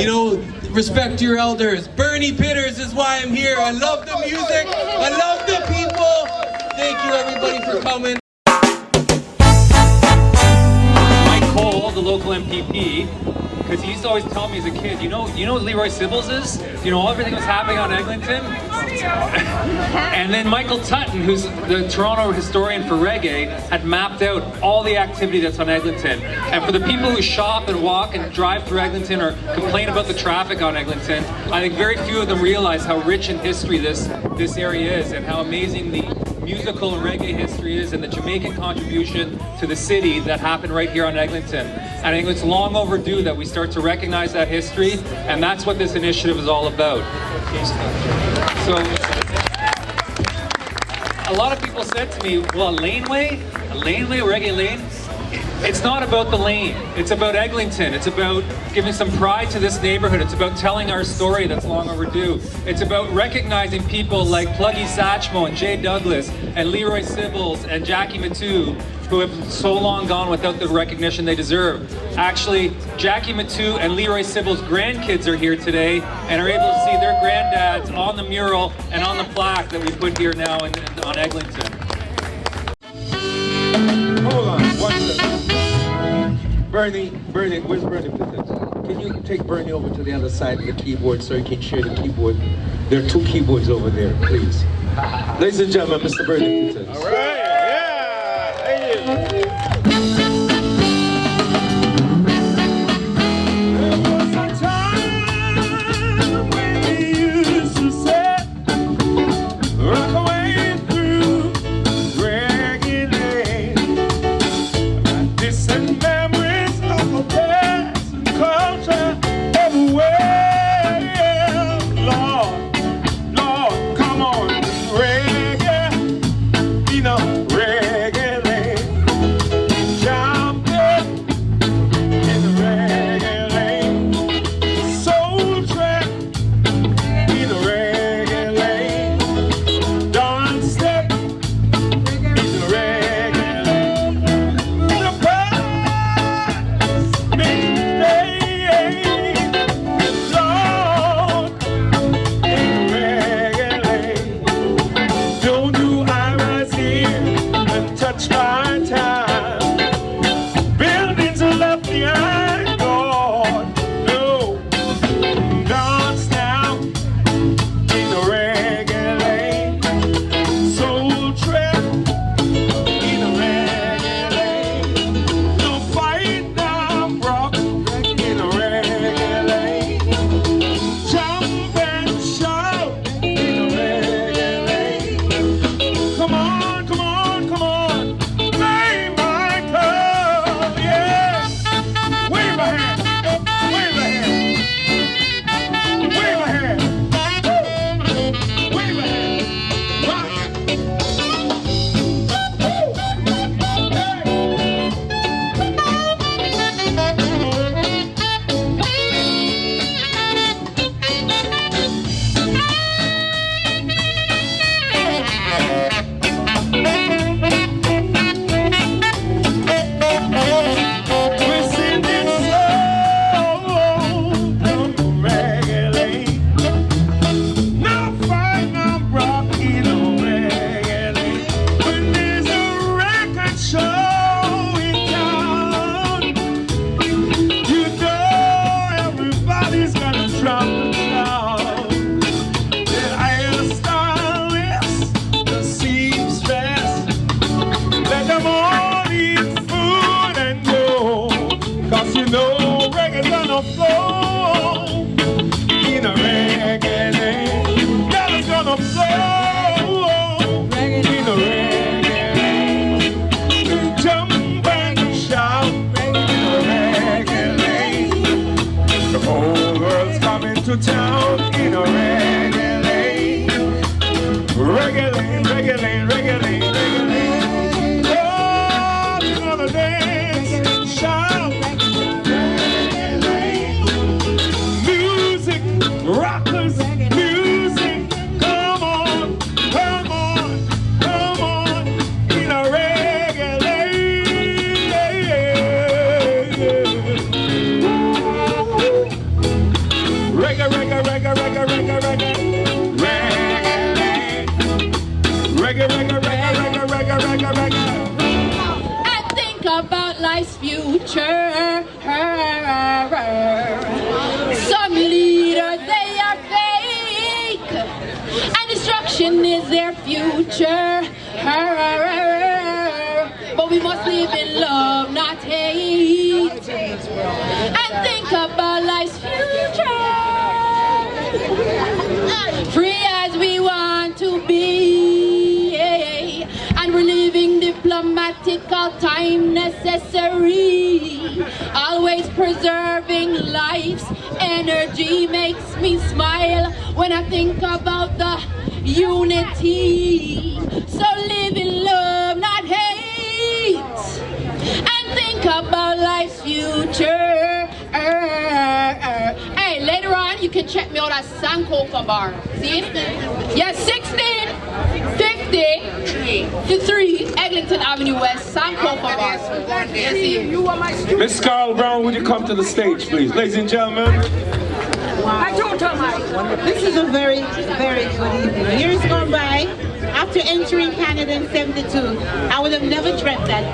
You know, respect your elders. Bernie Pitters is why I'm here. I love the music. I love the people. Thank you everybody for coming. Mike Cole, the local MPP, because he used to always tell me as a kid, you know what Leroy Sibbles is? You know everything that's happening on Eglinton? And then Michael Tutton, who's the Toronto historian for reggae, had mapped out all the activity that's on Eglinton. And for the people who shop and walk and drive through Eglinton or complain about the traffic on Eglinton, I think very few of them realize how rich in history this area is and how amazing the musical and reggae history is and the Jamaican contribution to the city that happened right here on Eglinton. And I think it's long overdue that we start to recognize that history, and that's what this initiative is all about. So, a lot of people said to me, well, a laneway, Reggae Lane? It's not about the lane, it's about Eglinton. It's about giving some pride to this neighborhood. It's about telling our story that's long overdue. It's about recognizing people like Pluggy Satchmo and Jay Douglas and Leroy Sibbles and Jackie Matu, who have so long gone without the recognition they deserve. Actually, Jackie Matu and Leroy Sibbles' grandkids are here today and are able to see their granddads on the mural and on the plaque that we put here now on Eglinton. Hold on, one second. Bernie, where's Bernie? Can you take Bernie over to the other side of the keyboard so he can share the keyboard? There are 2 keyboards over there, please. Ladies and gentlemen, Mr. Bernie. All right, yeah, thank you. To town in a reggae lane. Reggae lane, reggae lane, reggae lane, reggae lane. Oh, we're gonna dance and shout. Reggae lane. Music, rockers, music. Come on, come on, come on. In a reggae lane. reggae, reggae. Reggae, reggae, reggae, reggae, reggae, reggae, reggae. And think about life's future. Some leaders, they are fake, and destruction is their future. But we must live in love, not hate. And think about life's future. Free as we want to be, and we're living diplomatical time necessary. Always preserving life's energy makes me smile when I think about the unity. So live in love, not hate, and think about life's future. Hey, later on you can check me out at Sankofa Bar. See? Yes, 1653 Eglinton Avenue West, Sankofa Bar. Yes, see you. Miss Carl Brown, would you come to the stage, please? Ladies and gentlemen. This is a very, very good evening. Years gone by, after entering Canada in '72, I would have never dreamt that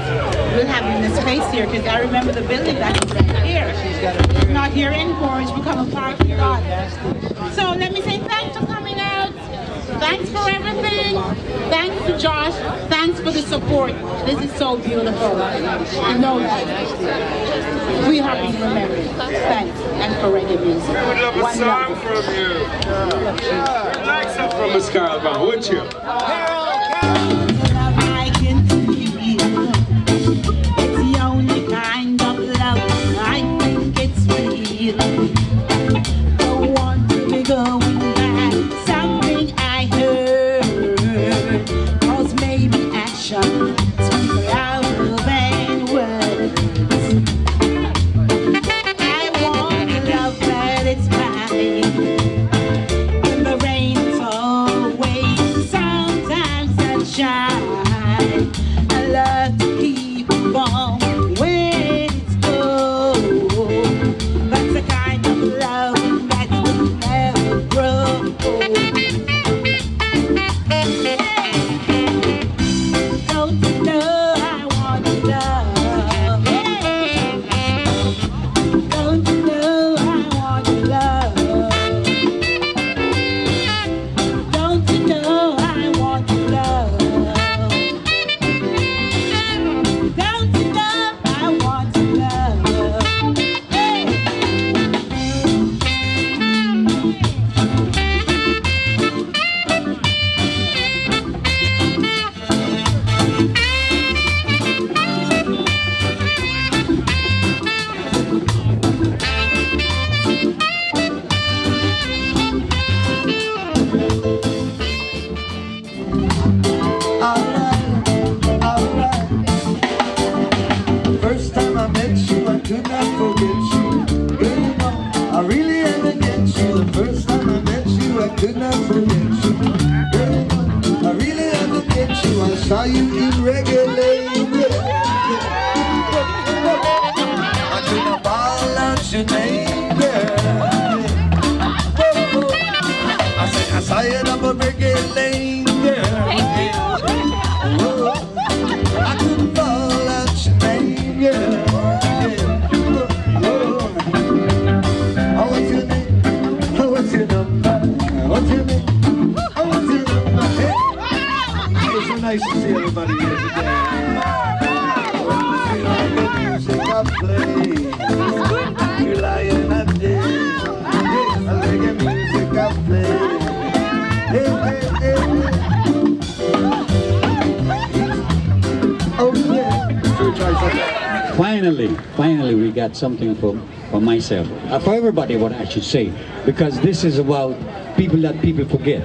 we'll have this space here, because I remember the building that was right here. It's not here anymore, it's become a parking lot. So let me say thanks for coming out. Thanks for everything. Thanks to Josh. Thanks for the support. This is so beautiful. You know that. We have been remembered. Thanks. And for reggae music. We would love a song from you. We'd like some from Miss Carl Brown, would you? I can feel. It's the only kind of love I think it's real. Don't want to be going back. Something I heard. Cause maybe action speaks louder than words. I want love, but it's mine. In the rain, it's always sometimes sunshine. I love to keep on when it's cold. That's the kind of love that will never grow. Don't you know I want to love? Don't you know I want to love? Don't you know I want to love? Don't you know I want to love? Hey! First time I met you, I could not forget you. Girl, you know, I really had to get you. The first time I met you, I could not forget you. Girl, you know, I really had to get you. I saw you in Reggae Lane. I could not ball out your name, girl. I said, I saw you up a Reggae Lane, girl. Whoa. I couldn't ball out your name, yeah. What's your name? What's your number? What's your name? What's your number? Hey. It's so nice to see everybody here today. When you see all the music I play, you lying at day. I like the music I play. Hey, hey, hey, hey. Oh yeah. Finally, we got something for myself, for everybody, what I should say, because this is about people that people forget.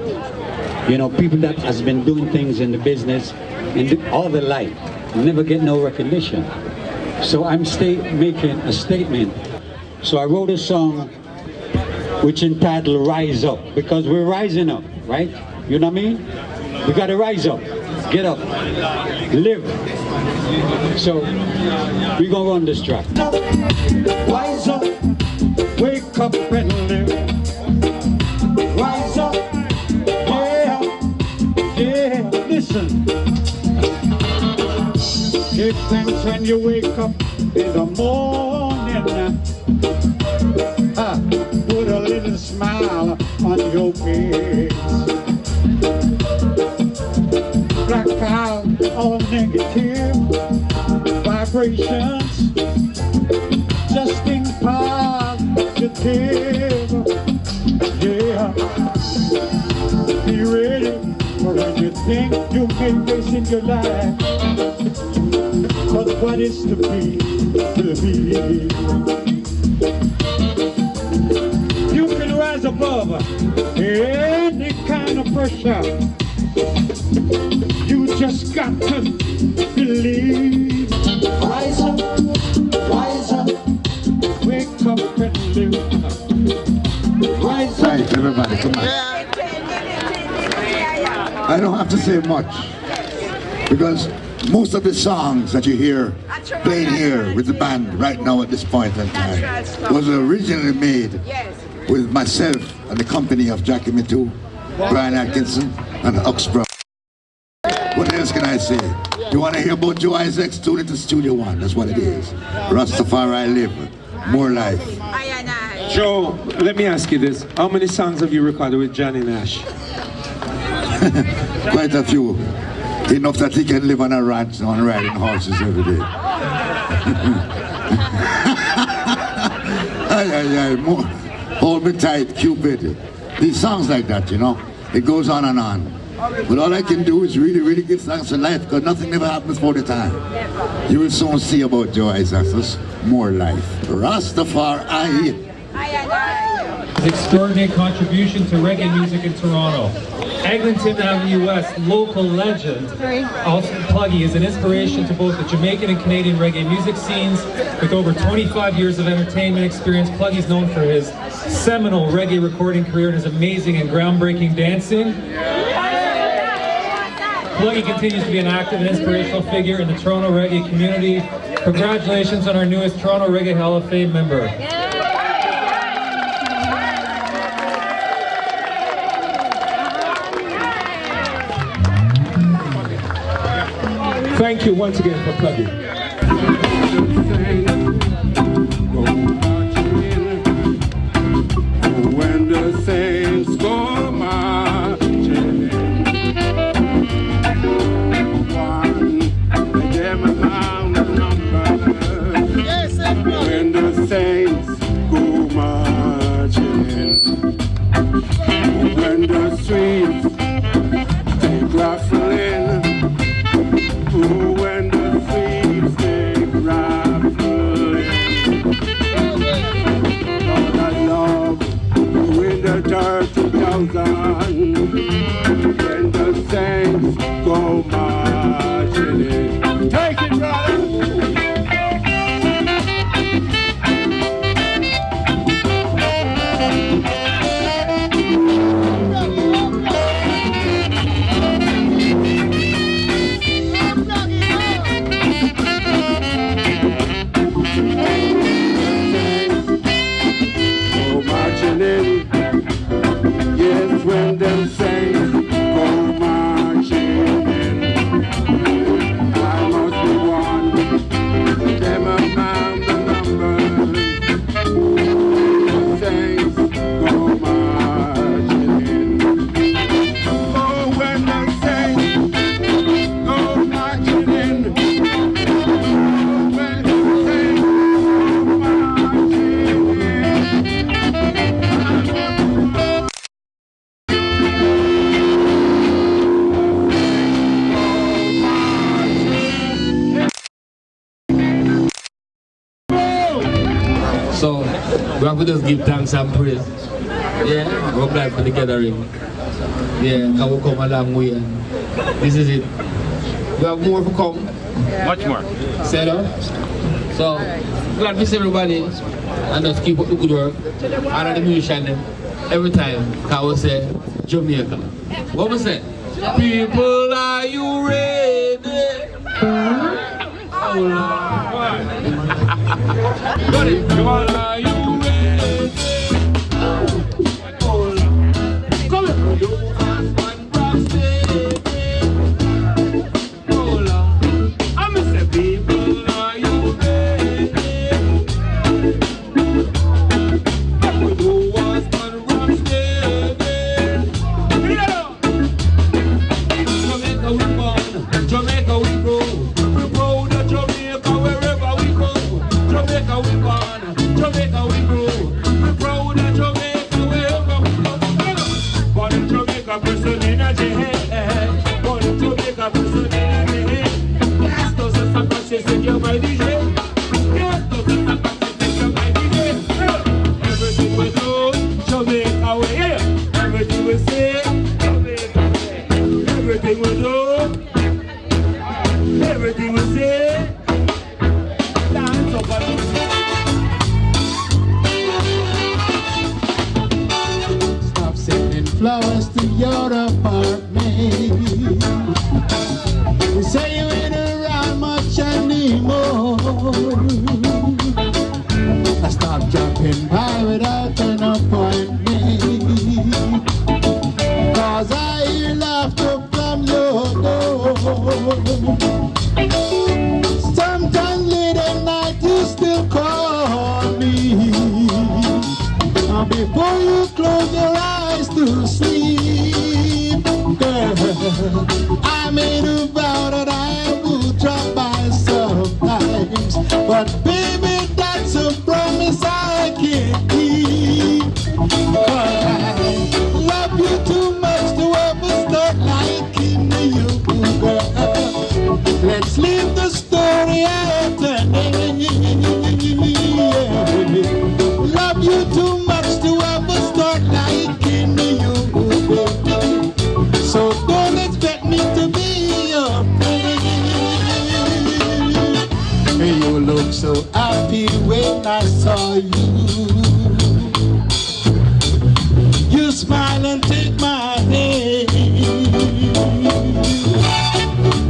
You know, people that has been doing things in the business all their life, never get no recognition. So I'm making a statement. So I wrote a song which entitled Rise Up, because we're rising up, right? You know what I mean? We gotta rise up, get up, live. So we're gonna run this track. Rise up, Wake up and live. Rise up, yeah, yeah, listen. Give thanks when you wake up in the morning. Put a little smile on your face. Block out all negative vibrations. Just think positive. Yeah. Be ready for anything you may face in your life. But what is to be, will be. You can rise above any kind of pressure. You just got to believe. Rise up, wake up and live. Rise up. Right, everybody, come on. I don't have to say much because most of the songs that you hear playing here with the band right now at this point in time was originally made with myself and the company of Jackie Mitu, Brian Atkinson, and Oxborough. What else can I say? You want to hear about Joe Isaacs? Tune into Studio One. That's what it is. Rastafari live, more life. Joe, let me ask you this. How many songs have you recorded with Johnny Nash? Quite a few. Enough that he can live on a ranch on riding horses every day. Hold me tight, Cupid. These songs like that, you know, it goes on and on. But all I can do is really give thanks to life because nothing never happens for the time. You will soon see about Joe Isaacs, more life. Rastafari. His extraordinary contribution to reggae music in Toronto. Eglinton Avenue West, local legend, Austin Pluggy is an inspiration to both the Jamaican and Canadian reggae music scenes. With over 25 years of entertainment experience, Pluggy is known for his seminal reggae recording career and his amazing and groundbreaking dancing. Pluggy continues to be an active and inspirational figure in the Toronto reggae community. Congratulations on our newest Toronto Reggae Hall of Fame member. Thank you once again for plugging. When the saints go marching one, them among the number. When the saints go marching, when the streets take raffling. When the thieves take raffling, Lord I love you in the 30,000. When the saints go marching in, take it, brother. Yes, when them saints go marching in, I must be one. Them among the numbers. The saints go marching in. Oh, when the saints go marching in. When the saints go marching So, we have to just give thanks and praise. Yeah, we're glad for the gathering. Yeah, and we'll come a long way. And this is it. We have more to come. Much more. Set up. So, glad to see everybody. And just keep up the good work. And the musician every time. I will say, Jamaica. What we say? People, are you ready? Oh, Lord. Got it. Come on, are you ready? Oh, Lord. flowers to your apartment. You say you ain't around much anymore. I stopped dropping by without an appointment, 'cause I hear laughter from your door. Sometimes late at night you still call me, before you close your eyes to sleep. Girl, I made a vow that I would drop by sometimes, but baby, that's a promise I can't keep. 'Cause I love you too much to ever start liking you, girl. Let's leave the story at an end. Love you too much to ever start liking you, baby. So don't expect me to be your friend. You look so happy when I saw you. You smile and take my hand.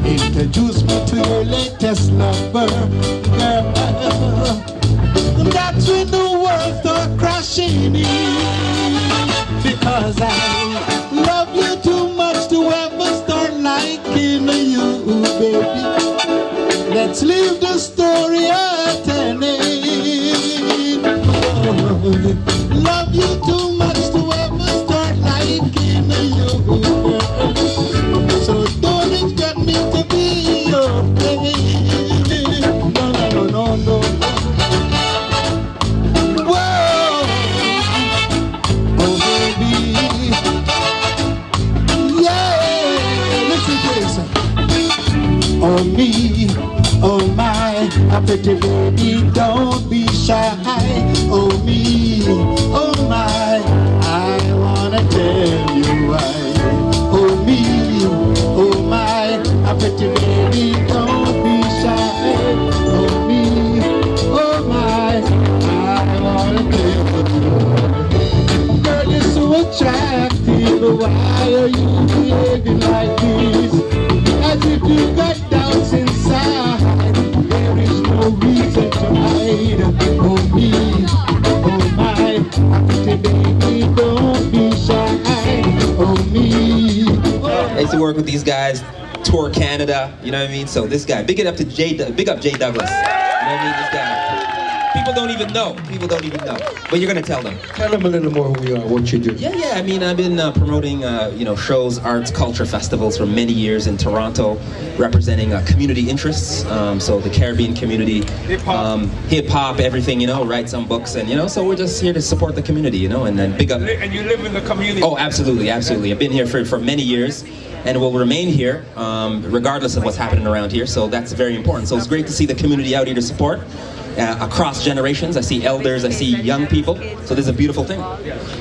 Introduce me to your latest lover, girl. That's when the world starts crashing in, because I love you too much to ever start liking you, baby. Let's leave the story at an end. Oh, love you too much to ever start liking you, girl. So don't expect me to be your friend. No, no, no, no, no. Oh me, oh my, a pretty baby, don't be shy. Oh me, oh my, I wanna tell you why. Oh me, oh my, a pretty baby, don't be shy. Oh me, oh my, I wanna tell you. Girl, you're so attractive, why are you behaving like this? As if you got doubts inside, there is no reason to hide. Oh me, oh my, pretty baby, don't be shy. Oh me. I used to work with these guys, tour Canada, you know what I mean? So this guy, big up Jay Douglas. You know what I mean? This guy. People don't even know. But you're gonna tell them. Tell them a little more who you are, what you do. Yeah. I mean, I've been promoting, shows, arts, culture festivals for many years in Toronto, representing community interests. So the Caribbean community, hip hop, everything, write some books, and so we're just here to support the community, and then big up. And you live in the community. Oh, absolutely. I've been here for many years, and will remain here, regardless of what's happening around here. So that's very important. So it's great to see the community out here to support. Across generations, I see elders, I see young people, so this is a beautiful thing.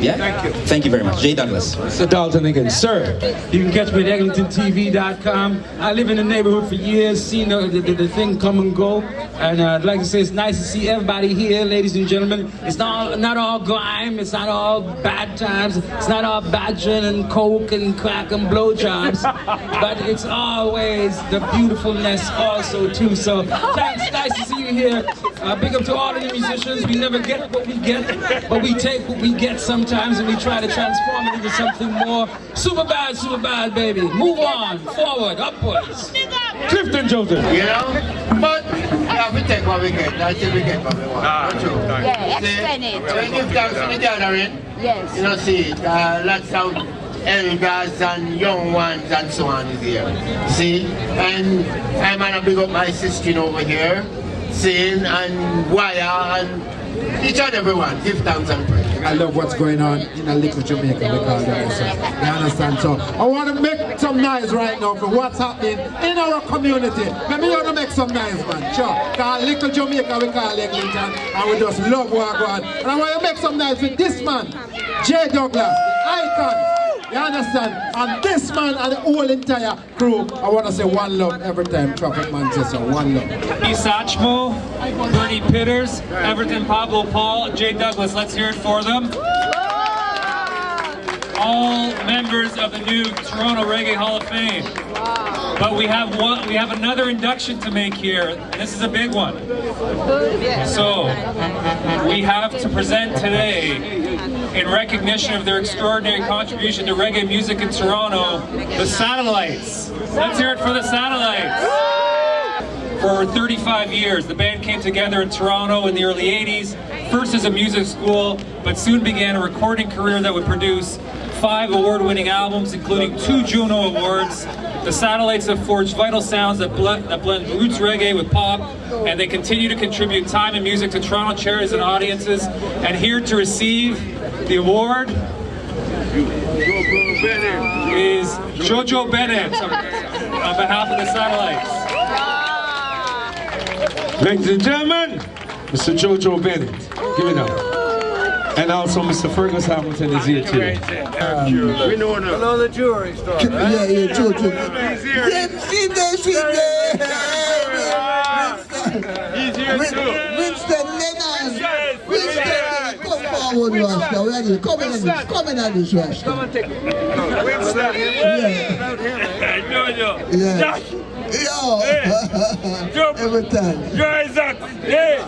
Yeah? Thank you. Thank you very much. Jay Douglas. Mr. Dalton again, sir. You can catch me at EglintonTV.com. I live in the neighborhood for years, seen the thing come and go, and I'd like to say it's nice to see everybody here, ladies and gentlemen. It's not all grime, it's not all bad times, it's not all badgering and coke and crack and blowjobs, but it's always the beautifulness also too. So thanks, nice to see you here. Big up to all of the musicians. We never get what we get, but we take what we get sometimes and we try to transform it into something more super bad, baby. Move on, forward, upwards. Clifton Joseph. But we have to take what we get. That's what we get what we want. Yeah, explain it. When you come to the gathering, yes. See, lots of elders and young ones and so on is here. See, and I'm gonna big up my sister over here. Sing and wire and each and everyone give thanks and praise. I love what's going on in a little Jamaica because of this. You understand? So I want to make some noise right now for what's happening in our community. Maybe you want to make some noise, man. Sure. Because little Jamaica we call Eglinton and we just love what going on. And I want to make some noise with this man, Jay Douglas, icon. You understand? And this man and the whole entire crew, I want to say one love every time Traffic Man says so. One love. Isachmo, Bernie Pitters, Everton Pablo Paul, Jay Douglas. Let's hear it for them. all members of the new Toronto Reggae Hall of Fame. But we have another induction to make here, and this is a big one. So, we have to present today, in recognition of their extraordinary contribution to reggae music in Toronto, the Satellites. Let's hear it for the Satellites. For over 35 years, the band came together in Toronto in the early 80s, first as a music school, but soon began a recording career that would produce 5 award-winning albums, including 2 Juno Awards. The Satellites have forged vital sounds that blend roots reggae with pop, and they continue to contribute time and music to Toronto charities and audiences. And here to receive the award is Jojo Bennett on behalf of the Satellites. Ladies and gentlemen, Mr. Jojo Bennett, give it up. And also Mr. Fergus Hamilton is here too. We know now. Hello, the jewelry store, right? Yeah, Jojo. He's here. He's here too. Winston Leonard. Winston, come forward, Rasta. Where are you? Come in on this, Rasta. Come and take it. Winston. Jojo. Yeah. Yo. Every time. Joe Isaac. Hey.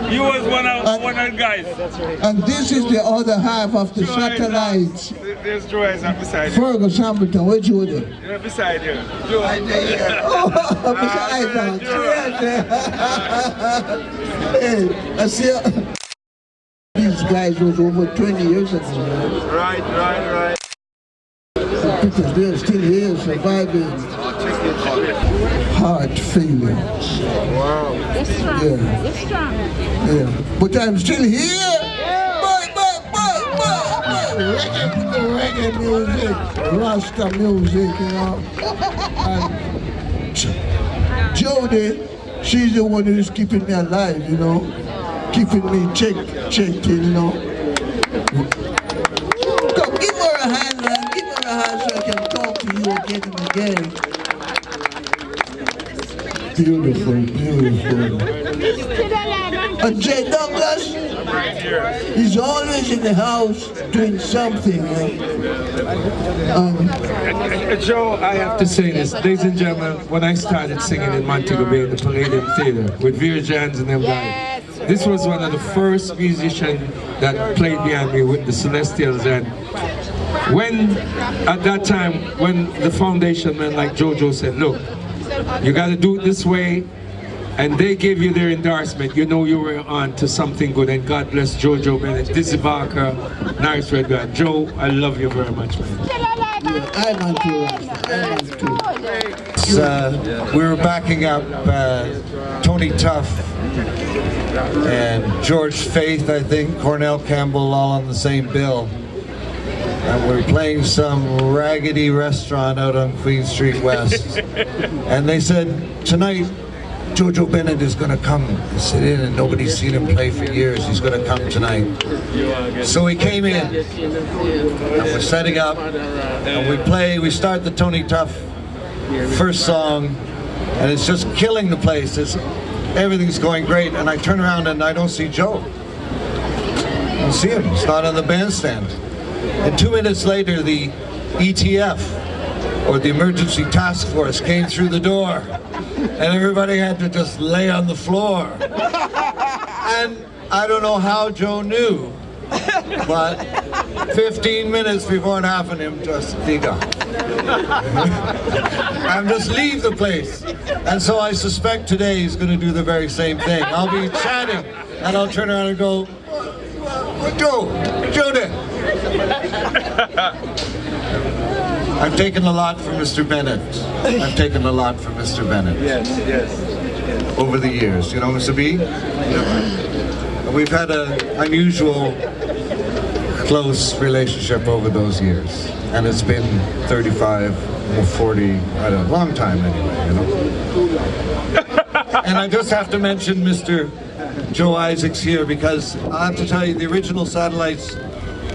He was one of the guys. And this is the other half of the Satellites. There's Joe Isaac beside you. Fergus Hamilton, where you there? Yeah, beside you. Joe. Oh, beside Hey, I see these guys was over 20 years ago. Right. Because they're still here surviving heart failures. Wow. It's strong. Yeah. It's strong. Yeah. But I'm still here. Reggae music, Rasta music, you know. And Jody, she's the one who's keeping me alive, you know. Keeping me checked, you know. Come, give her a hand, man. Give her a hand so I can talk to you again and again. Beautiful. And Jay Douglas, he's always in the house doing something. Joe, I have to say this, ladies and gentlemen, when I started singing in Montego Bay, the Palladium Theatre, with Vera Jans and them guys, this was one of the first musicians that played behind me with the Celestials. And when, at that time, when the foundation men like Jojo said, look, you got to do it this way, and they gave you their endorsement, you know you were on to something good. And God bless Jojo Bennett, Dizzy Barker, Nice Red God. Joe, I love you very much, man. I'm on tour. We were backing up Tony Tuff and George Faith, I think, Cornell Campbell, all on the same bill. And we're playing some raggedy restaurant out on Queen Street West. And they said, tonight, Jojo Bennett is going to come and sit in, and nobody's seen him play for years. He's going to come tonight. So he came in, and we're setting up, and we start the Tony Tuff first song, and it's just killing the place. Everything's going great, and I turn around and I don't see Joe. I don't see him. He's not on the bandstand. And 2 minutes later, the ETF, or the Emergency Task Force, came through the door, and everybody had to just lay on the floor. And I don't know how Joe knew, but 15 minutes before it happened, him just dig up. And just leave the place. And so I suspect today he's going to do the very same thing. I'll be chatting, and I'll turn around and go, Joe there. I've taken a lot from Mr. Bennett. I've taken a lot from Mr. Bennett. Yes. Over the years, you know, Mr. B? We've had an unusual, close relationship over those years. And it's been 35 or 40, I don't know, long time anyway, you know? And I just have to mention Mr. Joe Isaacs here, because I have to tell you, the original Satellites,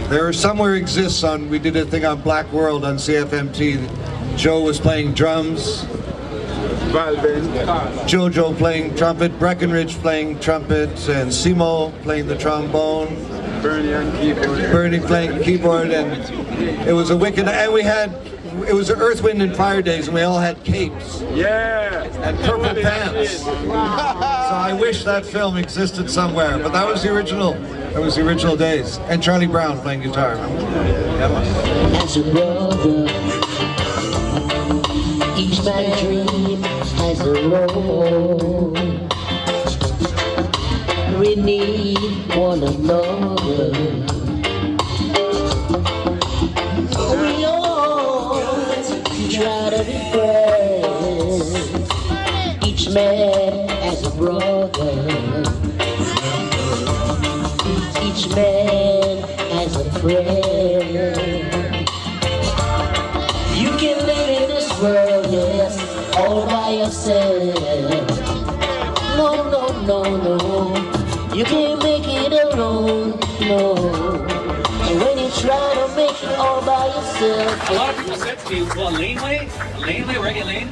there somewhere exists on, we did a thing on Black World on CFMT. Joe was playing drums, Jojo playing trumpet, Breckenridge playing trumpet, and Simo playing the trombone. Bernie playing keyboard, and it was a wicked. And it was Earth, Wind, and Fire days, and we all had capes. Yeah. And purple pants. So I wish that film existed somewhere, but that was the original. That was the original days. And Charlie Brown playing guitar. As a brother, each man dream has a role. We need one another. We all try to be friends. Each man has a brother. Each man has a friend. You can live in this world, yes, all by yourself. No, no, no, no. You can't make it alone, no. And when you try to make it all by yourself. A lot of people said to me, well, Laneway, Reggae Lane,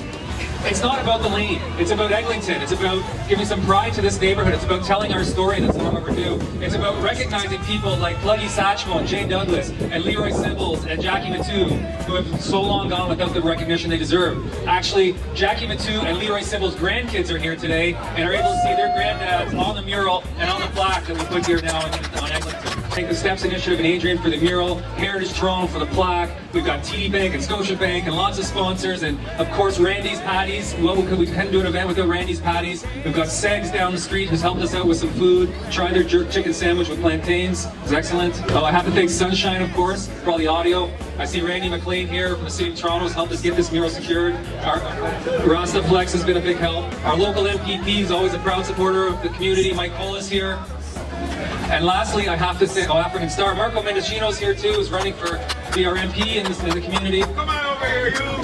it's not about the lane. It's about Eglinton. It's about giving some pride to this neighborhood. It's about telling our story that's long overdue. It's about recognizing people like Pluggy Satchmo and Jane Douglas and Leroy Sibbles and Jackie Matu, who have so long gone without the recognition they deserve. Actually, Jackie Matu and Leroy Sibbles' grandkids are here today and are able to see their granddads on the mural and on the plaque that we put here now on Eglinton. Take the Steps Initiative and Adrian for the mural, Heritage Toronto for the plaque. We've got TD Bank and Scotia Bank and lots of sponsors, and of course Randy's Patties. Well, we couldn't do an event without Randy's Patties. We've got Segs down the street who's helped us out with some food. Try their jerk chicken sandwich with plantains. It's excellent. Oh, I have to thank Sunshine, of course, for all the audio. I see Randy McLean here from the City of Toronto has helped us get this mural secured. Our Rasta Flex has been a big help. Our local MPP is always a proud supporter of the community. Mike Cole is here. And lastly, I have to say, African Star, Marco Mendocino's here too, who's running for be our MP in the community. Come on over here, you!